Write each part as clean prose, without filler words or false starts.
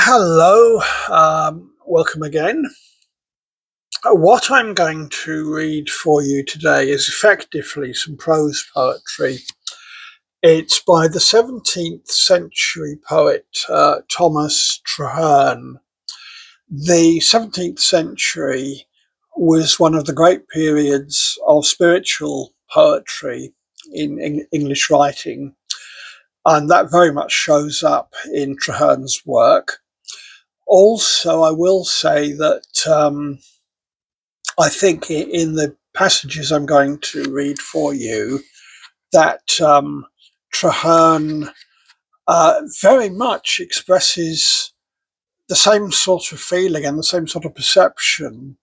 Hello, welcome again. What I'm going to read for you today is effectively some prose poetry. It's by the 17th century poet Thomas Traherne. The 17th century was one of the great periods of spiritual poetry in English writing, and that very much shows up in Traherne's work. Also, I will say that I think in the passages I'm going to read for you, that Traherne very much expresses the same sort of feeling and the same sort of perception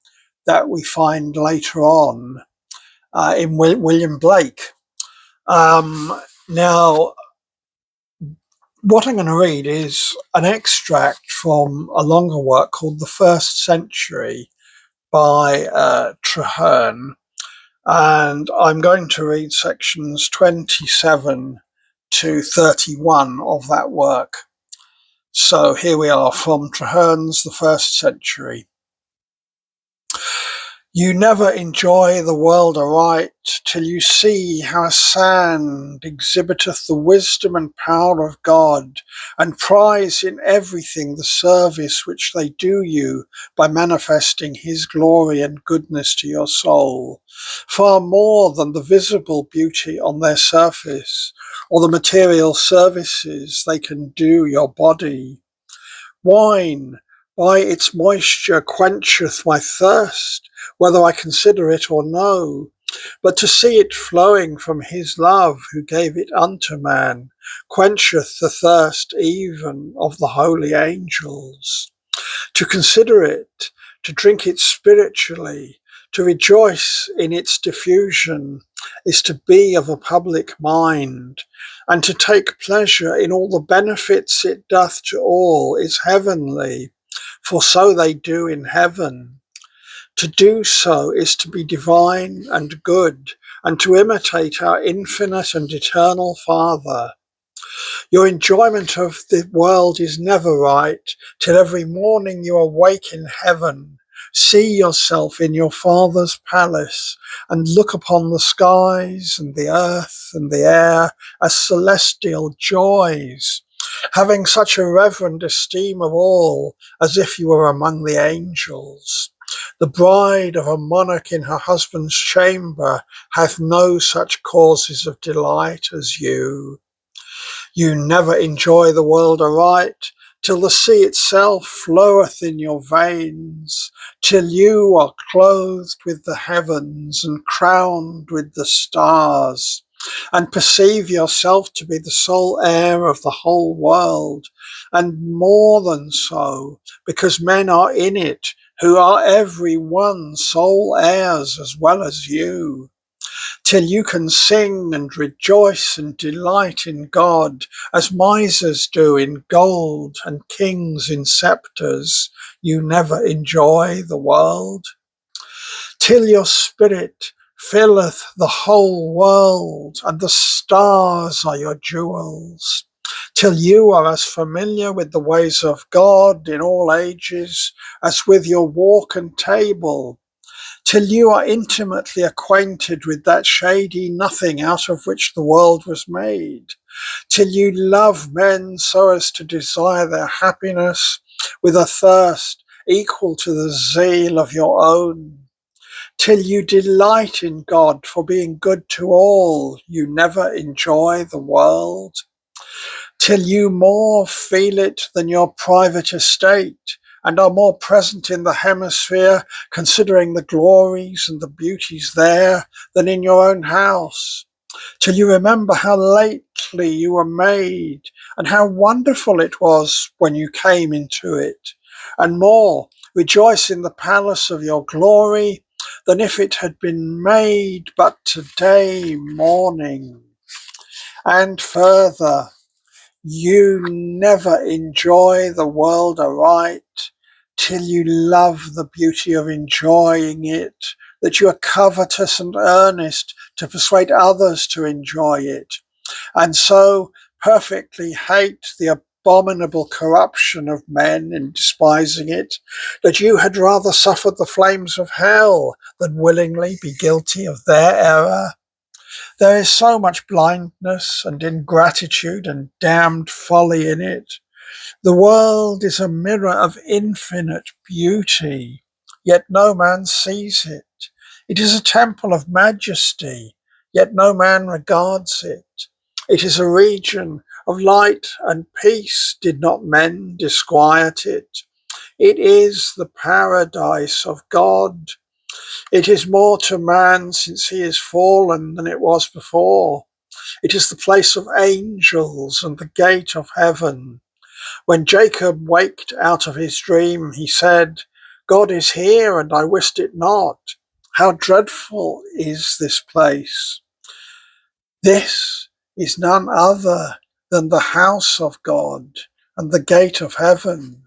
that we find later on in William Blake. Now, what I'm going to read is an extract from a longer work called The First Century by Traherne, and I'm going to read sections 27 to 31 of that work. So here we are from Traherne's The First Century. You never enjoy the world aright till you see how sand exhibiteth the wisdom and power of God, and prize in everything the service which they do you by manifesting his glory and goodness to your soul, far more than the visible beauty on their surface, or the material services they can do your body. Wine, by its moisture, quencheth my thirst, whether I consider it or no. But to see it flowing from his love, who gave it unto man, quencheth the thirst even of the holy angels. To consider it, to drink it spiritually, to rejoice in its diffusion, is to be of a public mind, and to take pleasure in all the benefits it doth to all is heavenly, for so they do in heaven. To do so is to be divine and good, and to imitate our infinite and eternal Father. Your enjoyment of the world is never right, till every morning you awake in heaven, see yourself in your Father's palace, and look upon the skies and the earth and the air as celestial joys, having such a reverend esteem of all, as if you were among the angels. The bride of a monarch in her husband's chamber hath no such causes of delight as you. You never enjoy the world aright, till the sea itself floweth in your veins, till you are clothed with the heavens and crowned with the stars, and perceive yourself to be the sole heir of the whole world, and more than so, because men are in it, who are every one sole heirs as well as you, till you can sing and rejoice and delight in God, as misers do in gold and kings in sceptres. You never enjoy the world, till your spirit filleth the whole world, and the stars are your jewels, till you are as familiar with the ways of God in all ages as with your walk and table, till you are intimately acquainted with that shady nothing out of which the world was made, till you love men so as to desire their happiness with a thirst equal to the zeal of your own, till you delight in God for being good to all, you never enjoy the world, till you more feel it than your private estate, and are more present in the hemisphere, considering the glories and the beauties there, than in your own house, till you remember how lately you were made, and how wonderful it was when you came into it, and more rejoice in the palace of your glory than if it had been made but today morning. And further, you never enjoy the world aright till you love the beauty of enjoying it, that you are covetous and earnest to persuade others to enjoy it, and so perfectly hate the abominable corruption of men in despising it, that you had rather suffered the flames of hell than willingly be guilty of their error? There is so much blindness and ingratitude and damned folly in it. The world is a mirror of infinite beauty, yet no man sees it. It is a temple of majesty, yet no man regards it. It is a region of light and peace, did not men disquiet it. It is the paradise of God. It is more to man since he is fallen than it was before. It is the place of angels and the gate of heaven. When Jacob waked out of his dream, he said, God is here and I wist it not. How dreadful is this place! This is none other than the house of God and the gate of heaven.